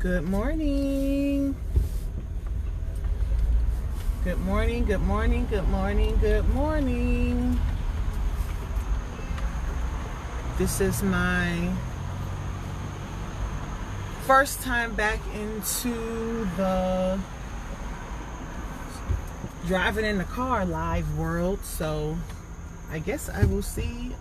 Good morning. Good morning, good morning, good morning, good morning. This is my first time back into the driving in the car live world, so I guess I will see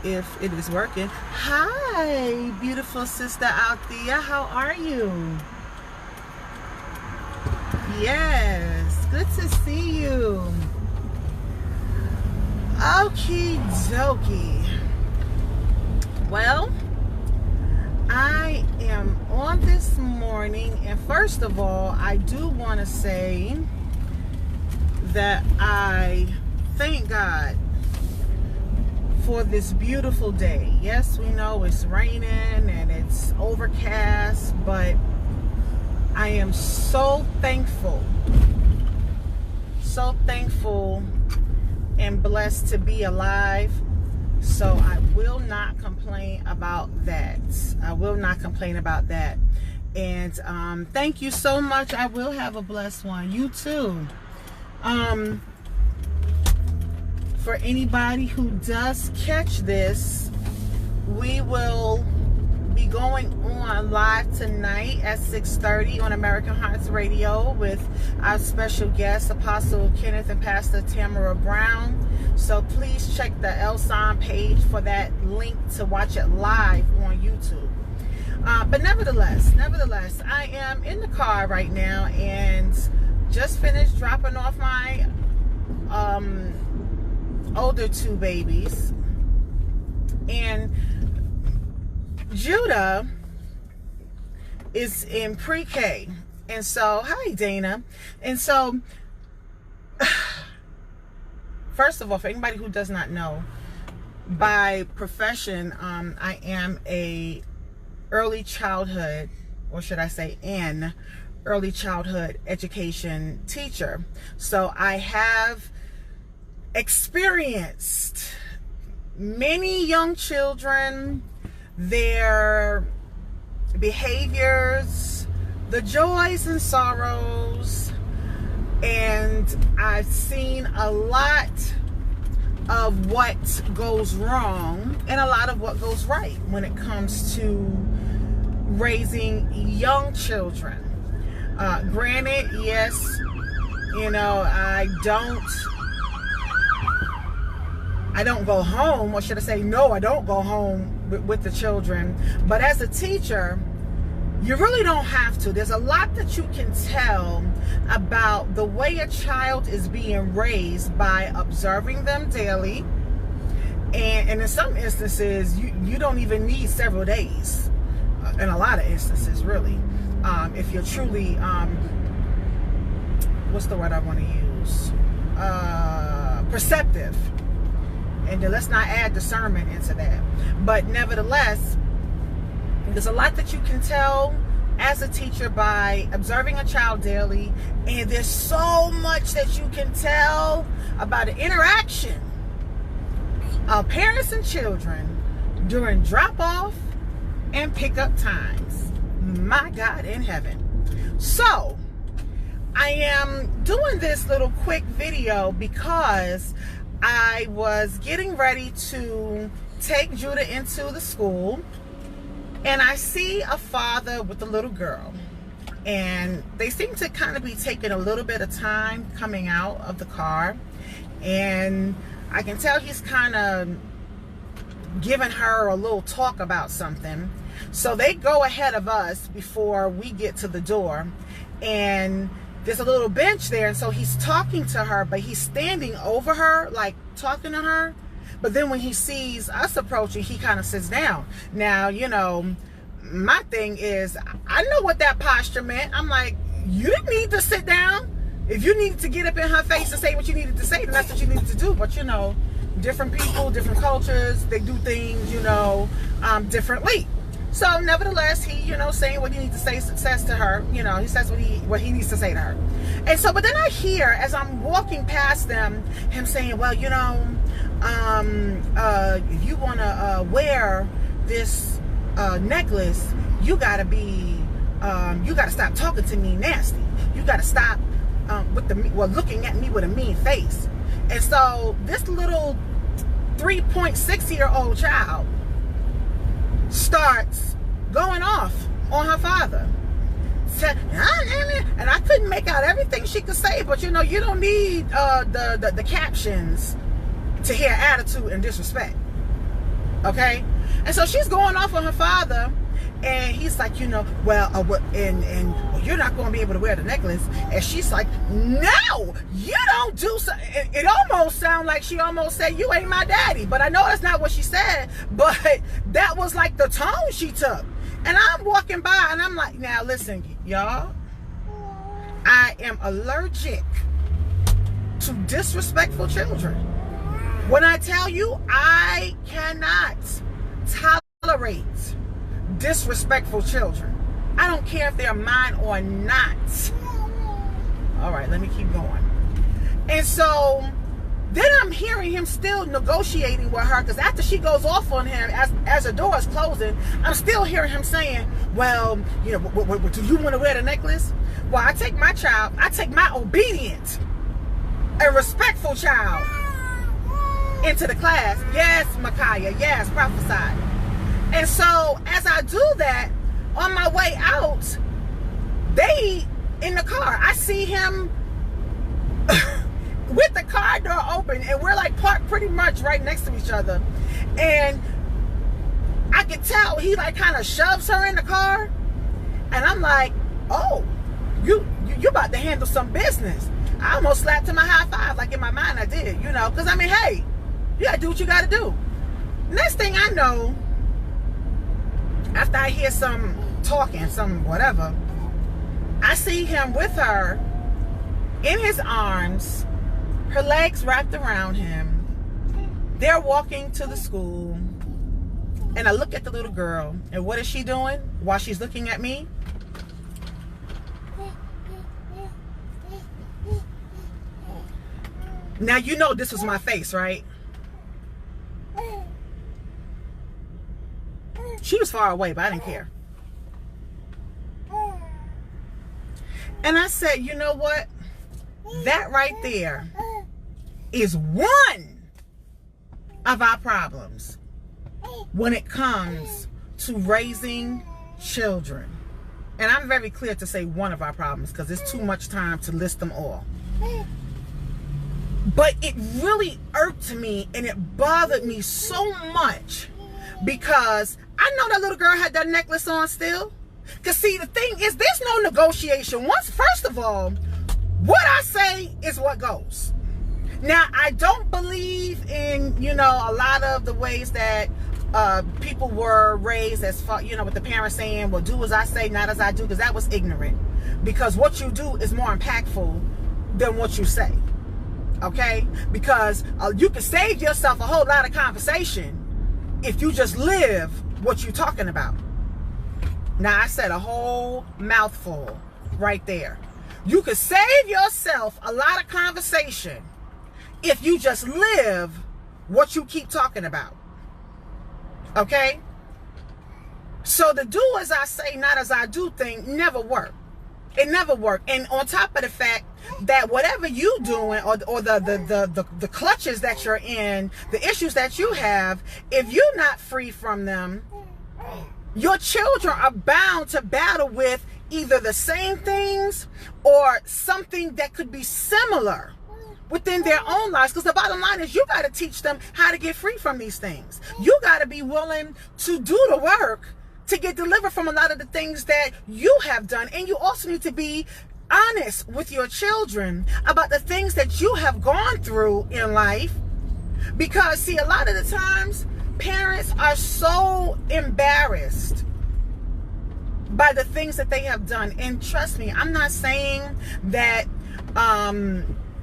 if it is working. Hi, beautiful sister out there. How are you? Yes, good to see you. Okie dokie. Well, I am on this morning, and first of all, I do want to say that I thank God for this beautiful day. Yes, we know it's raining and it's overcast, but I am so thankful and blessed to be alive. So I will not complain about that. I will not complain about that. And thank you so much. I will have a blessed one. You too. For anybody who does catch this, we will be going on live tonight at 6:30 on American Hearts Radio with our special guest, Apostle Kenneth and Pastor Tamara Brown. So please check the LSOM page for that link to watch it live on YouTube. But nevertheless, I am in the car right now and just finished dropping off my older two babies, and Judah is in pre-K. And so, hi Dana. And so, first of all, for anybody who does not know, by profession, I am a early childhood, or should I say an early childhood education teacher. So I have experienced many young children, their behaviors, the joys and sorrows, and I've seen a lot of what goes wrong and a lot of what goes right when it comes to raising young children. Granted, yes, I don't go home, or should I say, no, I don't go home with the children. But as a teacher, you really don't have to. There's a lot that you can tell about the way a child is being raised by observing them daily. And in some instances, you don't even need several days. In a lot of instances, really. If you're truly, what's the word I want to use? Perceptive. And then let's not add discernment into that. But nevertheless, there's a lot that you can tell as a teacher by observing a child daily. And there's so much that you can tell about the interaction of parents and children during drop-off and pick-up times. My God in heaven. So, I am doing this little quick video because I was getting ready to take Judah into the school, and I see a father with a little girl, and they seem to kind of be taking a little bit of time coming out of the car, and I can tell he's kind of giving her a little talk about something. So they go ahead of us before we get to the door, and there's a little bench there, and so he's talking to her, but he's standing over her, like talking to her. But then when he sees us approaching, he kind of sits down. Now, my thing is, I know what that posture meant. I'm like, you didn't need to sit down. If you needed to get up in her face and say what you needed to say, then that's what you needed to do. But different people, different cultures, they do things, differently. So nevertheless, he, saying what he needs to say, says to her, he says what he needs to say to her. And so, but then I hear, as I'm walking past them, him saying, well, if you want to wear this necklace, you gotta stop talking to me nasty. You gotta stop looking at me with a mean face. And so this little 3.6-year-old child starts going off on her father. And I couldn't make out everything she could say, but you don't need the captions to hear attitude and disrespect. Okay? And so she's going off on her father, and he's like, you're not going to be able to wear the necklace. And she's like, no, you don't do so. It almost sounded like she almost said, you ain't my daddy. But I know that's not what she said, but that was like the tone she took. And I'm walking by, and I'm like, now listen, y'all, I am allergic to disrespectful children. When I tell you, I cannot tolerate disrespectful children. I don't care if they're mine or not. All right, let me keep going. And so then I'm hearing him still negotiating with her, because after she goes off on him, as the door is closing, I'm still hearing him saying, well, do you want to wear the necklace? Well, I take my obedient and respectful child into the class. Yes, Micaiah, yes, prophesy. And so as I do that, on my way out, they in the car, I see him with the car door open, and we're like parked pretty much right next to each other. And I can tell he like kind of shoves her in the car. And I'm like, oh, you about to handle some business. I almost slapped him a high five, like in my mind I did, because I mean, hey, you gotta do what you gotta do. Next thing I know, after I hear some talking, some whatever, I see him with her in his arms, her legs wrapped around him. They're walking to the school, and I look at the little girl, and what is she doing while she's looking at me? Now you know this was my face, right? She was far away, but I didn't care. And I said, you know what? That right there is one of our problems when it comes to raising children. And I'm very clear to say one of our problems, because it's too much time to list them all. But it really irked me, and it bothered me so much, because I know that little girl had that necklace on still. Because see, the thing is, there's no negotiation. First of all, what I say is what goes. Now, I don't believe in, a lot of the ways that people were raised, as far, with the parents saying, well, do as I say, not as I do, because that was ignorant. Because what you do is more impactful than what you say. Okay? Because you can save yourself a whole lot of conversation if you just live what you're talking about. Now, I said a whole mouthful right there. You could save yourself a lot of conversation if you just live what you keep talking about. Okay? So the do as I say, not as I do thing never worked. It never worked. And on top of the fact that whatever you doing, or the clutches that you're in, the issues that you have, if you're not free from them, your children are bound to battle with either the same things or something that could be similar within their own lives. Because the bottom line is, you got to teach them how to get free from these things. You got to be willing to do the work to get delivered from a lot of the things that you have done. And you also need to be honest with your children about the things that you have gone through in life. Because see, a lot of the times parents are so embarrassed by the things that they have done. And trust me, I'm not saying that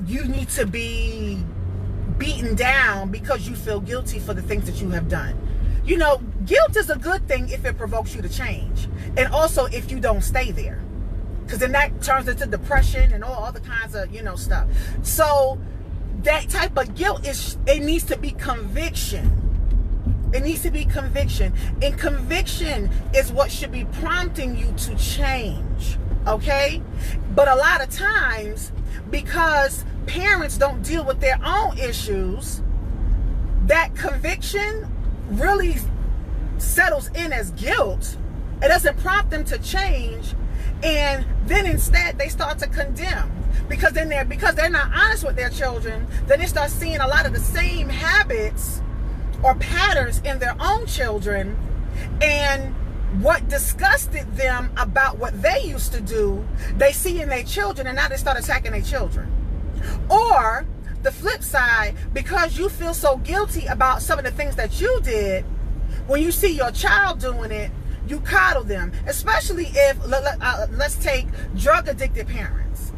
you need to be beaten down because you feel guilty for the things that you have done. Guilt is a good thing if it provokes you to change, and also if you don't stay there, because then that turns into depression and all other kinds of stuff. So that type of guilt it needs to be conviction. It needs to be conviction. And conviction is what should be prompting you to change. Okay? But a lot of times, because parents don't deal with their own issues, that conviction really settles in as guilt. It doesn't prompt them to change. And then instead they start to condemn. Because they're not honest with their children, then they start seeing a lot of the same habits or patterns in their own children, and what disgusted them about what they used to do, they see in their children, and now they start attacking their children. Or the flip side, because you feel so guilty about some of the things that you did, when you see your child doing it, you coddle them. Especially if, let's take drug addicted parents.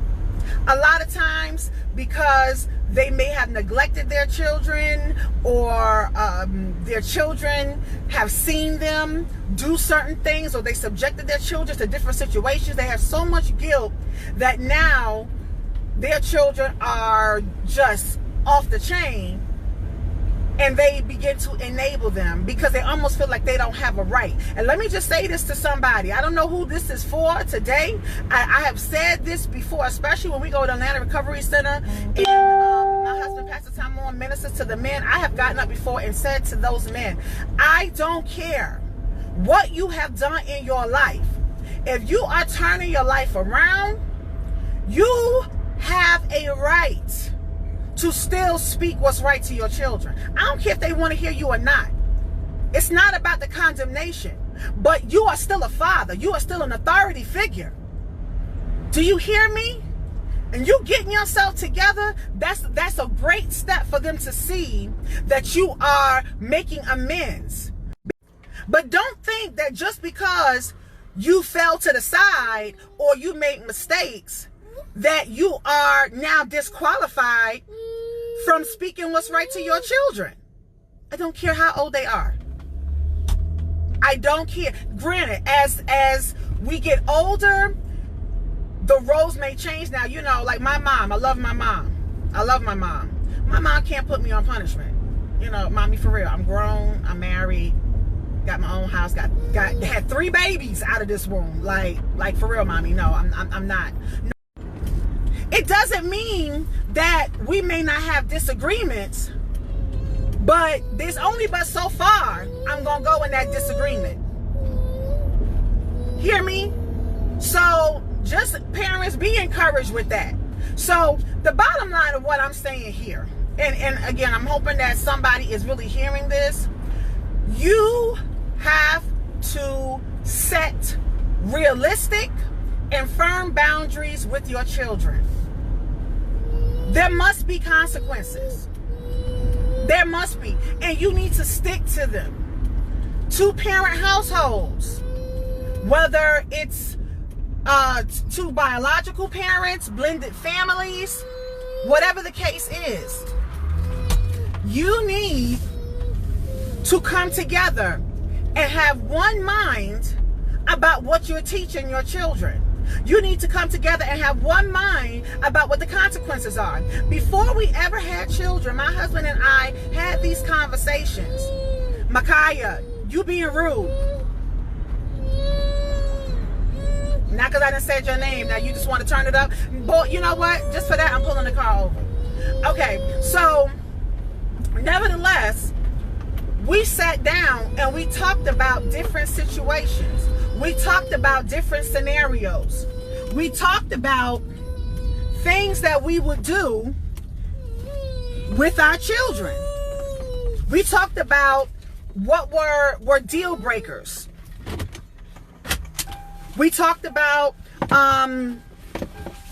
A lot of times, because they may have neglected their children, or their children have seen them do certain things, or they subjected their children to different situations. They have so much guilt that now their children are just off the chain, and they begin to enable them because they almost feel like they don't have a right. And let me just say this to somebody. I don't know who this is for today. I have said this before, especially when we go to Atlanta Recovery Center, and my husband, Pastor Tom Moore, ministers to the men. I have gotten up before and said to those men, I don't care what you have done in your life. If you are turning your life around, you have a right to still speak what's right to your children. I don't care if they want to hear you or not. It's not about the condemnation, but you are still a father. You are still an authority figure. Do you hear me? And you getting yourself together, that's a great step for them to see that you are making amends. But don't think that just because you fell to the side or you made mistakes, that you are now disqualified from speaking what's right to your children. I don't care how old they are. I don't care. Granted, as we get older, the roles may change. Now, you know, like my mom, I love my mom. I love my mom. My mom can't put me on punishment. You know, mommy, for real. I'm grown, I'm married, got my own house, had 3 babies out of this womb. Like for real, mommy. No, I'm not. No. It doesn't mean that we may not have disagreements, but there's only but so far I'm gonna go in that disagreement. Hear me? So just parents, be encouraged with that. So the bottom line of what I'm saying here, and again, I'm hoping that somebody is really hearing this. You have to set realistic and firm boundaries with your children. There must be consequences. There must be. And you need to stick to them. 2-parent households, whether it's 2 biological parents, blended families, whatever the case is, you need to come together and have one mind about what you're teaching your children. You need to come together and have one mind about what the consequences are. Before we ever had children, my husband and I had these conversations. Micaiah, you being rude. Not because I didn't say your name. Now you just want to turn it up. But you know what? Just for that, I'm pulling the car over. Okay, so nevertheless, we sat down and we talked about different situations. We talked about different scenarios. We talked about things that we would do with our children. We talked about what were deal breakers. We talked about,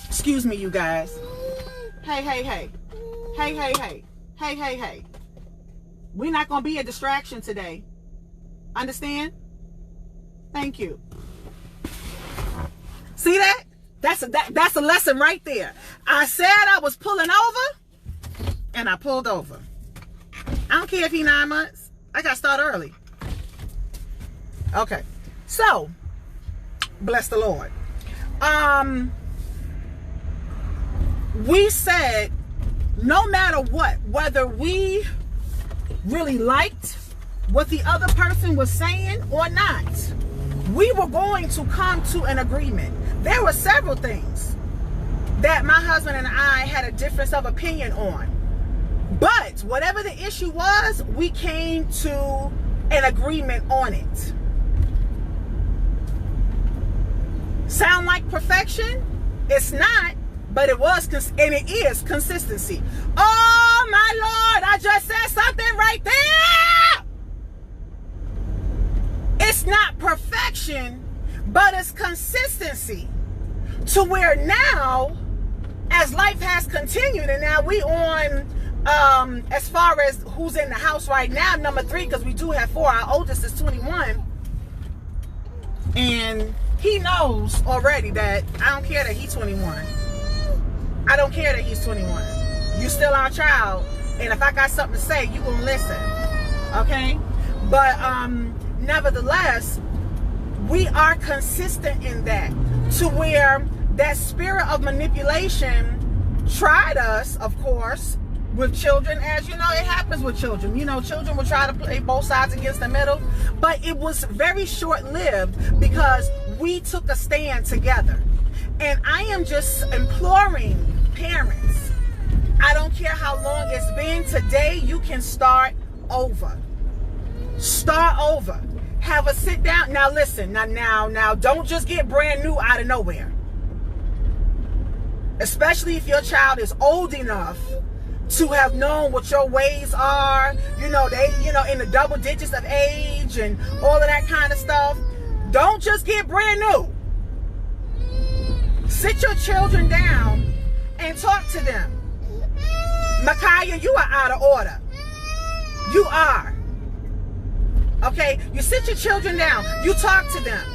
excuse me, you guys. Hey. We're not going to be a distraction today. Understand? Thank you. See that? That's a lesson right there. I said I was pulling over, and I pulled over. I don't care if he's 9 months. I got to start early. Okay. So, bless the Lord. We said, no matter what, whether we really liked what the other person was saying or not, we were going to come to an agreement. There were several things that my husband and I had a difference of opinion on. But whatever the issue was, we came to an agreement on it. Sound like perfection? It's not, but it was, and it is consistency. Oh my Lord, I just said something right there. It's not perfection, but it's consistency. To where now, as life has continued, and now we on, as far as who's in the house right now, number 3, because we do have 4. Our oldest is 21. And he knows already that I don't care that he's 21. I don't care that he's 21. You still our child. And if I got something to say, you gonna listen. Okay? But nevertheless, we are consistent in that. To where that spirit of manipulation tried us, of course, with children. As you know, it happens with children. You know, children will try to play both sides against the middle. But it was very short-lived because we took a stand together. And I am just imploring parents, I don't care how long it's been, today you can start over. Start over. Have a sit down. Now listen, now don't just get brand new out of nowhere. Especially if your child is old enough to have known what your ways are, you know, they, you know, in the double digits of age and all of that kind of stuff. Don't just get brand new. Sit your children down and talk to them. Micaiah, you are out of order. You are. Okay? You sit your children down. You talk to them.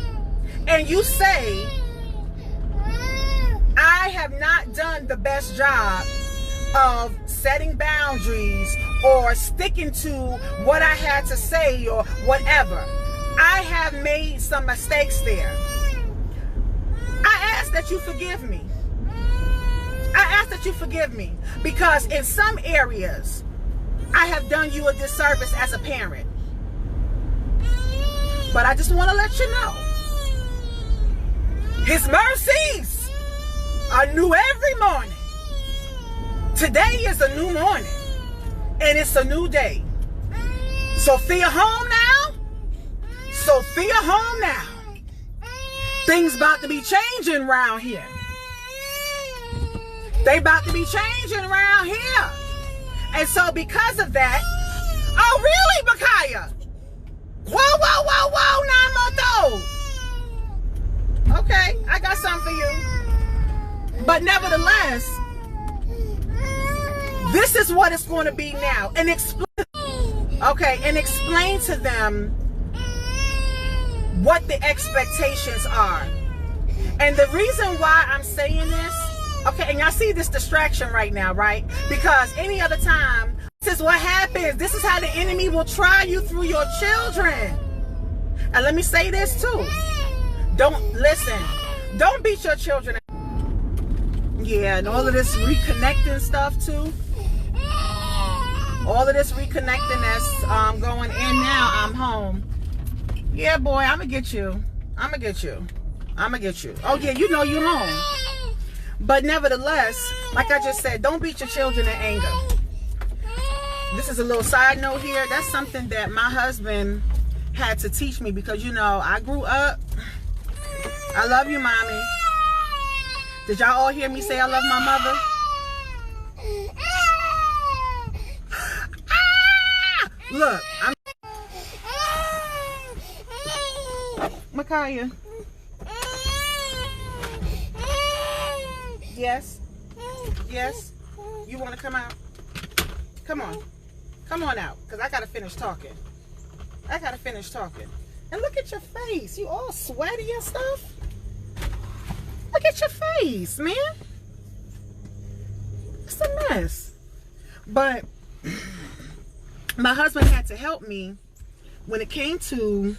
And you say, I have not done the best job of setting boundaries or sticking to what I had to say or whatever. I have made some mistakes there. I ask that you forgive me. I ask that you forgive me because in some areas I have done you a disservice as a parent. But I just want to let you know, His mercies are new every morning. Today is a new morning and it's a new day. Sophia home now. Sophia home now. Things about to be changing around here. They about to be changing around here. And so because of that, oh really, Micaiah? Whoa, 9 months old. Okay, I got something for you. But nevertheless, this is what it's going to be now. And explain to them what the expectations are. And the reason why I'm saying this, okay, and y'all see this distraction right now, right? Because any other time, this is what happens. This is how the enemy will try you through your children. And let me say this too. Don't beat your children. Yeah, and all of this reconnecting stuff too. All of this reconnecting that's going in now. I'm home. Yeah, boy, I'm gonna get you. I'm gonna get you. Oh yeah, you know you're home. But nevertheless, like I just said, don't beat your children in anger. This is a little side note here. That's something that my husband had to teach me because, you know, I grew up. I love you, mommy. Did y'all all hear me say I love my mother? Look, I'm Micaiah. Yes. You want to come out? Come on out, because I gotta finish talking. And look at your face. You all sweaty and stuff. Look at your face, man. It's a mess. But my husband had to help me when it came to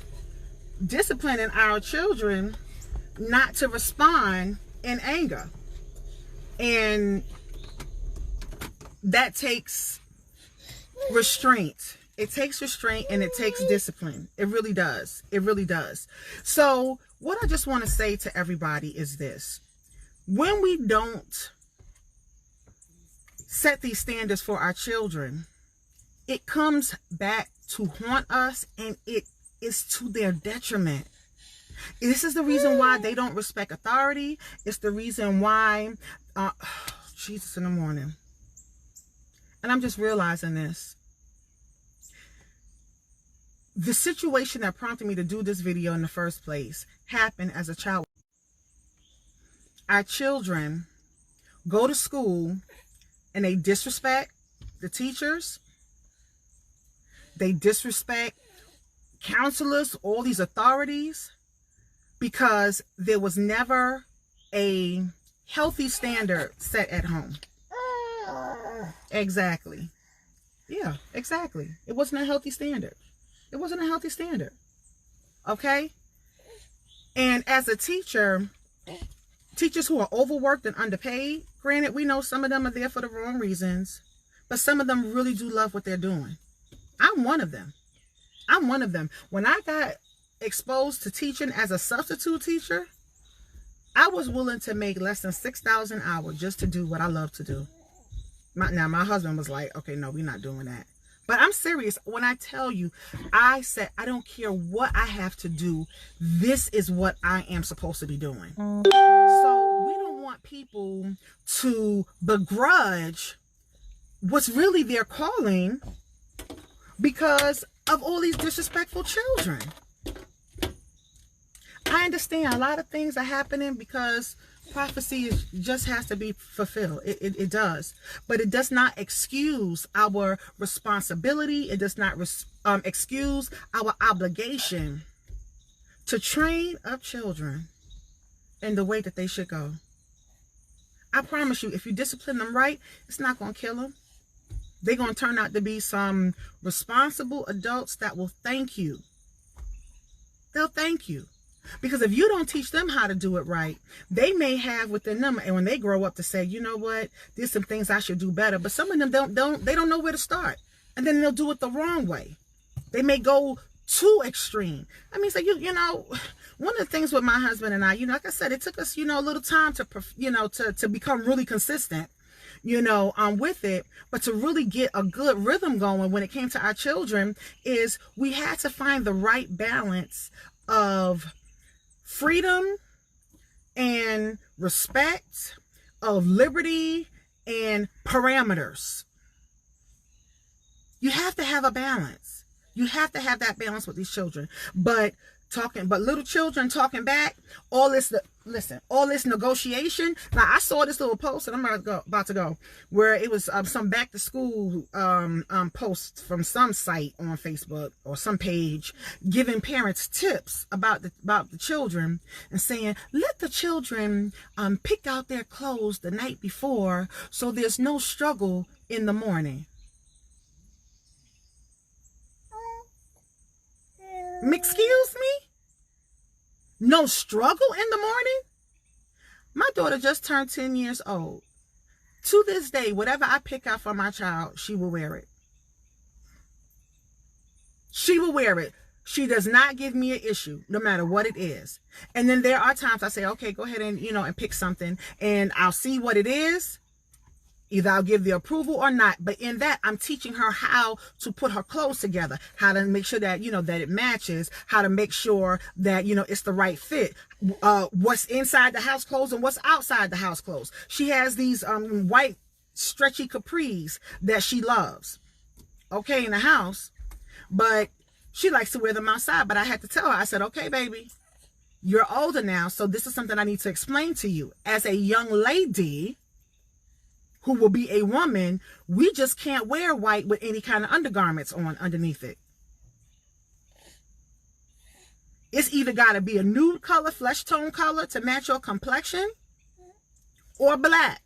disciplining our children not to respond in anger. And that takes restraint. It takes restraint and it takes discipline. It really does. It really does. So what I just want to say to everybody is this. When we don't set these standards for our children, it comes back to haunt us, and it is to their detriment. This is the reason why they don't respect authority. It's the reason why, Jesus in the morning. And I'm just realizing this. The situation that prompted me to do this video in the first place happened as a child. Our children go to school and they disrespect the teachers. They disrespect counselors, all these authorities, because there was never a healthy standard set at home. Exactly. Yeah, exactly. It wasn't a healthy standard. It wasn't a healthy standard. Okay? And as a teacher, teachers who are overworked and underpaid, granted, we know some of them are there for the wrong reasons, but some of them really do love what they're doing. I'm one of them. I'm one of them. When I got exposed to teaching as a substitute teacher, I was willing to make less than $6,000 an hour just to do what I love to do. Now, my husband was like, okay, no, we're not doing that. But I'm serious. When I tell you, I said, I don't care what I have to do. This is what I am supposed to be doing. So we don't want people to begrudge what's really their calling because of all these disrespectful children. I understand a lot of things are happening because prophecy just has to be fulfilled. It does. But it does not excuse our responsibility. It does not excuse our obligation to train up children in the way that they should go. I promise you, if you discipline them right, it's not going to kill them. They're going to turn out to be some responsible adults that will thank you. They'll thank you. Because if you don't teach them how to do it right, they may have within them, and when they grow up, to say, you know what, there's some things I should do better. But some of them they don't know where to start. And then they'll do it the wrong way. They may go too extreme. I mean, so you know, one of the things with my husband and I, like I said, it took us, a little time to become really consistent, with it. But to really get a good rhythm going when it came to our children is we had to find the right balance of freedom and respect, of liberty and parameters. You have to have a balance. You have to have that balance with these children. But little children talking back, all this negotiation. Now, I saw this little post, and I'm about to go, where it was some back to school post from some site on Facebook or some page giving parents tips about the children and saying, let the children pick out their clothes the night before so there's no struggle in the morning. Excuse me? No struggle in the morning? My daughter just turned 10 years old. To this day, whatever I pick out for my child, she will wear it. She will wear it. She does not give me an issue, no matter what it is. And then there are times I say, okay, go ahead and, and pick something, and I'll see what it is. Either I'll give the approval or not. But in that, I'm teaching her how to put her clothes together, how to make sure that, that it matches, how to make sure that, it's the right fit, what's inside the house clothes and what's outside the house clothes. She has these white stretchy capris that she loves, okay, in the house, but she likes to wear them outside. But I had to tell her, I said, okay, baby, you're older now, so this is something I need to explain to you. As a young lady who will be a woman, we just can't wear white with any kind of undergarments on underneath it. It's either got to be a nude color, flesh tone color to match your complexion, or black.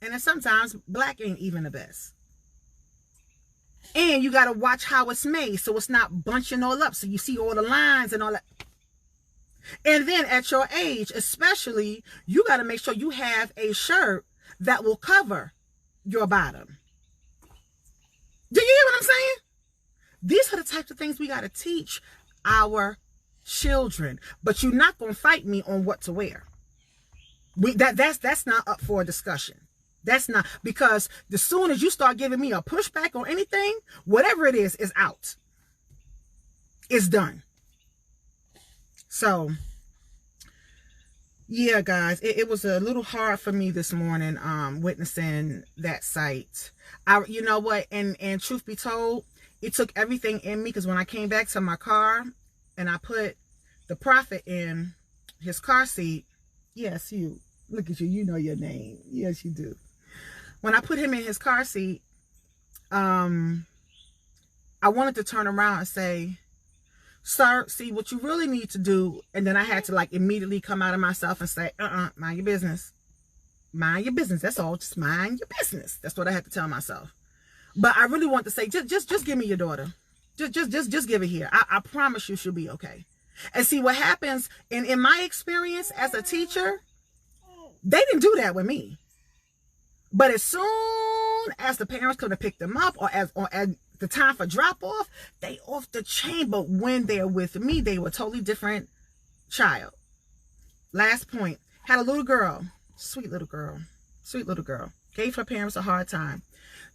And then sometimes black ain't even the best. And you got to watch how it's made so it's not bunching all up, so you see all the lines and all that. And then at your age, especially, you got to make sure you have a shirt that will cover your bottom. Do you hear what I'm saying? These are the types of things we got to teach our children. But you're not going to fight me on what to wear. That's not up for a discussion. That's not, because as soon as you start giving me a pushback on anything, whatever it is out. It's done. So, yeah, guys, it was a little hard for me this morning, witnessing that sight. You know what? And truth be told, it took everything in me, because when I came back to my car and I put the prophet in his car seat, yes, you, look at you, you know your name. Yes, you do. When I put him in his car seat, I wanted to turn around and say, sir, see what you really need to do. And then I had to like immediately come out of myself and say, mind your business. Mind your business. That's all. Just mind your business. That's what I had to tell myself. But I really want to say, just give me your daughter. Just give it here. I promise you she'll be okay. And see what happens in my experience as a teacher, they didn't do that with me. But as soon as the parents come to pick them up, or at the time for drop off, they off the chain. But when they're with me, they were a totally different child. Last point. Had a little girl, sweet little girl, gave her parents a hard time.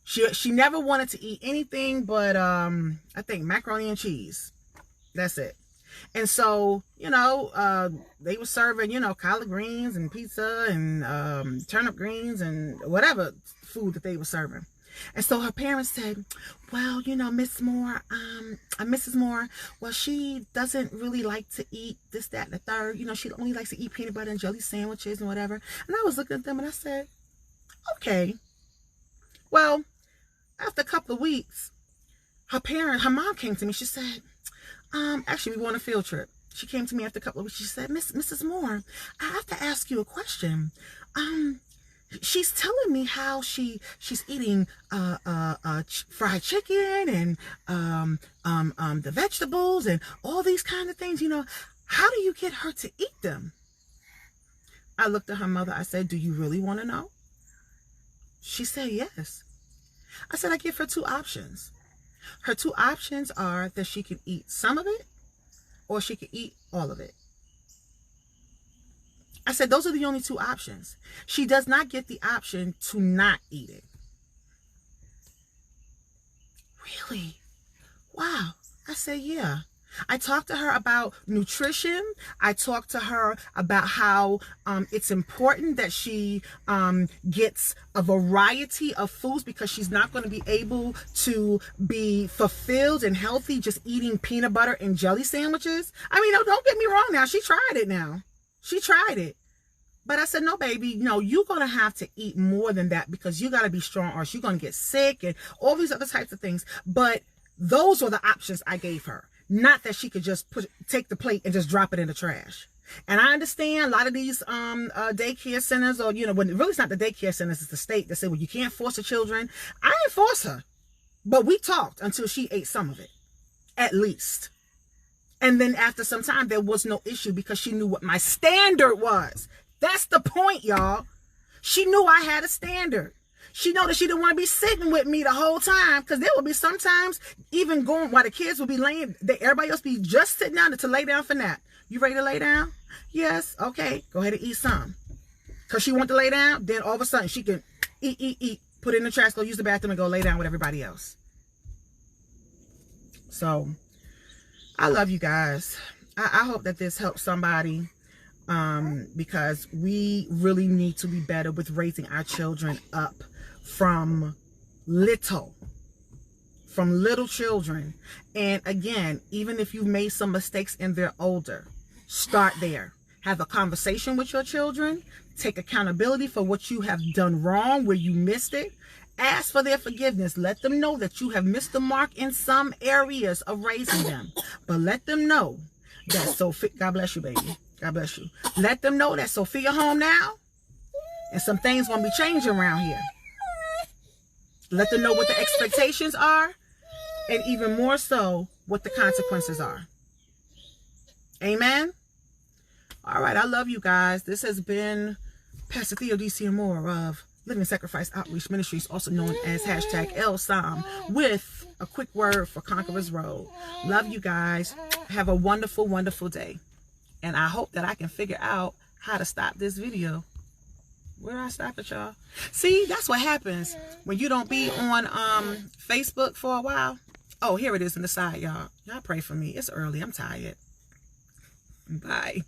She never wanted to eat anything but I think macaroni and cheese. That's it. And so, you know, they were serving, you know, collard greens and pizza and turnip greens and whatever food that they were serving. And so her parents said, well, you know, Mrs. Moore, well, she doesn't really like to eat this, that, and the third. You know, she only likes to eat peanut butter and jelly sandwiches and whatever. And I was looking at them and I said, okay. Well, after a couple of weeks, her mom came to me. She said, actually, we were on a field trip. She came to me after a couple of weeks. She said, Mrs. Moore, I have to ask you a question. She's telling me how she's eating fried chicken and the vegetables and all these kind of things. You know, how do you get her to eat them? I looked at her mother. I said, do you really want to know? She said, yes. I said, I give her two options. Her two options are that she can eat some of it or she can eat all of it. I said, those are the only two options. She does not get the option to not eat it. Really? Wow. I said, yeah. I talked to her about nutrition. I talked to her about how it's important that she gets a variety of foods, because she's not going to be able to be fulfilled and healthy just eating peanut butter and jelly sandwiches. I mean, don't get me wrong now. She tried it now. She tried it. But I said, no, baby, no, you're going to have to eat more than that, because you got to be strong or you're going to get sick and all these other types of things. But those were the options I gave her. Not that she could just take the plate and just drop it in the trash. And I understand a lot of these daycare centers, or, you know, when really it's not the daycare centers, it's the state that say, well, you can't force the children. I didn't force her. But we talked until she ate some of it, at least. And then after some time, there was no issue, because she knew what my standard was. That's the point, y'all. She knew I had a standard. She know that she didn't want to be sitting with me the whole time, because there would be sometimes even going while the kids would be laying, everybody else be just sitting down to lay down for nap. You ready to lay down? Yes. Okay. Go ahead and eat some. Because she want to lay down, then all of a sudden she can eat, put it in the trash, go use the bathroom, and go lay down with everybody else. So, I love you guys. I hope that this helps somebody. Because we really need to be better with raising our children up from little children. And again, even if you've made some mistakes and they're older, start there. Have a conversation with your children. Take accountability for what you have done wrong, where you missed it. Ask for their forgiveness. Let them know that you have missed the mark in some areas of raising them. But let them know that Sophia, God bless you, baby. God bless you. Let them know that Sophia home now, and some things gonna be changing around here. Let them know what the expectations are, and even more so, what the consequences are. Amen. All right, I love you guys. This has been Pastor Theo DC and more of Living Sacrifice Outreach Ministries, also known as hashtag LSOM, with a quick word for Conqueror's Road. Love you guys. Have a wonderful, wonderful day. And I hope that I can figure out how to stop this video. Where do I stop it, y'all? See, that's what happens when you don't be on Facebook for a while. Oh, here it is in the side, y'all. Y'all pray for me. It's early. I'm tired. Bye.